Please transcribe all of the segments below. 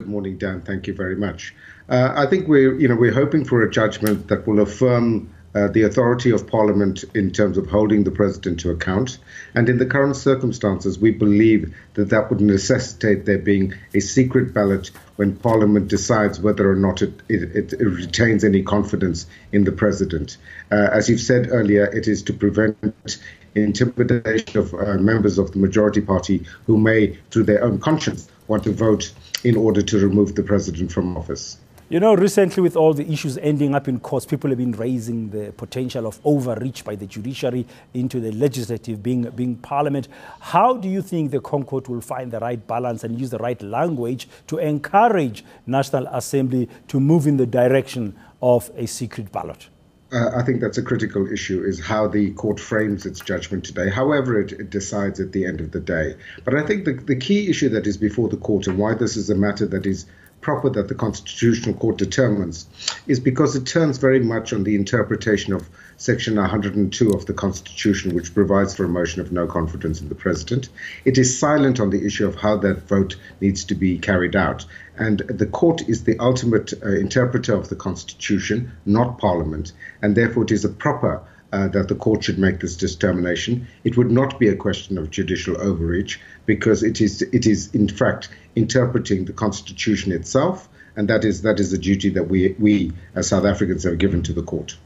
morning, Dan. Thank you very much. I think we're hoping for a judgment that will affirm the authority of Parliament in terms of holding the President to account. And in the current circumstances, we believe that that would necessitate there being a secret ballot when Parliament decides whether or not it retains any confidence in the President. As you've said earlier, it is to prevent intimidation of members of the majority party who may, through their own conscience, want to vote in order to remove the President from office. You know, recently with all the issues ending up in courts, people have been raising the potential of overreach by the judiciary into the legislative, being Parliament. How do you think the ConCourt will find the right balance and use the right language to encourage National Assembly to move in the direction of a secret ballot? I think that's a critical issue, is how the court frames its judgment today, however it decides at the end of the day. But I think the key issue that is before the court, and why this is a matter that is proper that the Constitutional Court determines, is because it turns very much on the interpretation of Section 102 of the Constitution, which provides for a motion of no confidence in the President. It is silent on the issue of how that vote needs to be carried out. And the court is the ultimate interpreter of the Constitution, not Parliament, and therefore it is a proper that the court should make this determination. It would not be a question of judicial overreach, because it is in fact interpreting the Constitution itself, and that is a duty that we as South Africans have given to the court.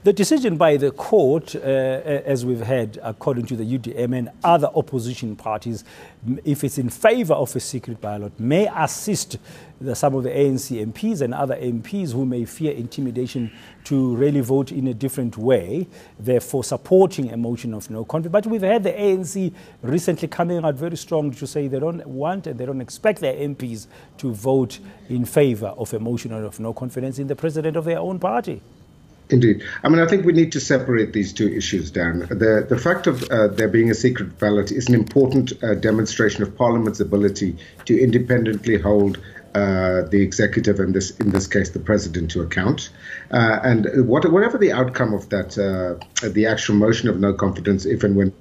The decision by the court, as we've heard, according to the UDM and other opposition parties, if it's in favour of a secret ballot, may assist some of the ANC MPs and other MPs who may fear intimidation to really vote in a different way, therefore supporting a motion of no confidence. But we've heard the ANC recently coming out very strongly to say they don't want and they don't expect their MPs to vote in favour of a motion of no confidence in the president of their own party. Indeed. I mean, I think we need to separate these two issues, Dan. The fact of there being a secret ballot is an important demonstration of Parliament's ability to independently hold the executive, and in this case, the President, to account. And whatever the outcome of that, the actual motion of no confidence, if and when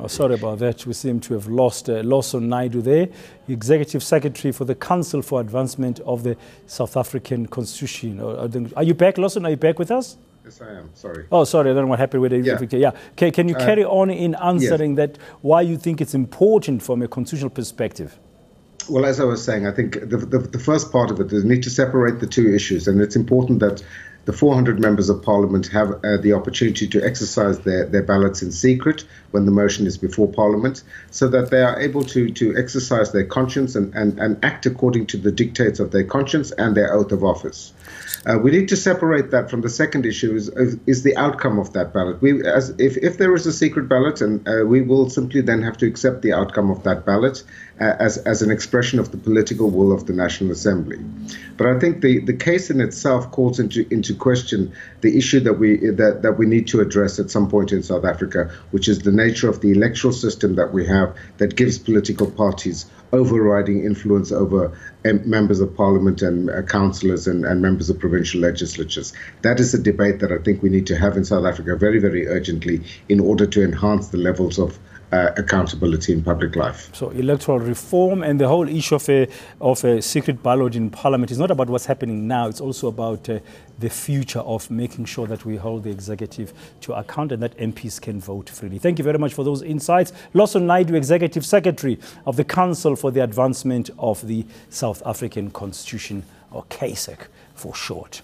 Oh, sorry about that. We seem to have lost toLawson Naidoo there, Executive Secretary for the Council for Advancement of the South African Constitution. Are you back, Lawson? Are you back with us? Yes, I am. Sorry. Oh, sorry. I don't know what happened with the... Yeah. Can you carry on in answering that, why you think it's important from a constitutional perspective? Well, as I was saying, I think the first part of it is need to separate the two issues, and it's important that the 400 members of Parliament have the opportunity to exercise their ballots in secret when the motion is before Parliament, so that they are able to exercise their conscience and act according to the dictates of their conscience and their oath of office. We need to separate that from the second issue, is the outcome of that ballot. If there is a secret ballot, and we will simply then have to accept the outcome of that ballot as an expression of the political will of the National Assembly. But I think the case in itself calls into question the issue that we need to address at some point in South Africa, which is the nature of the electoral system that we have that gives political parties overriding influence over members of Parliament and councillors and members of provincial legislatures. That is a debate that I think we need to have in South Africa very, very urgently in order to enhance the levels of accountability in public life. So electoral reform and the whole issue of a secret ballot in Parliament is not about what's happening now. It's also about the future of making sure that we hold the executive to account and that MPs can vote freely. Thank you very much for those insights. toLawson Naidoo, Executive Secretary of the Council for the Advancement of the South African Constitution, or CASEC for short.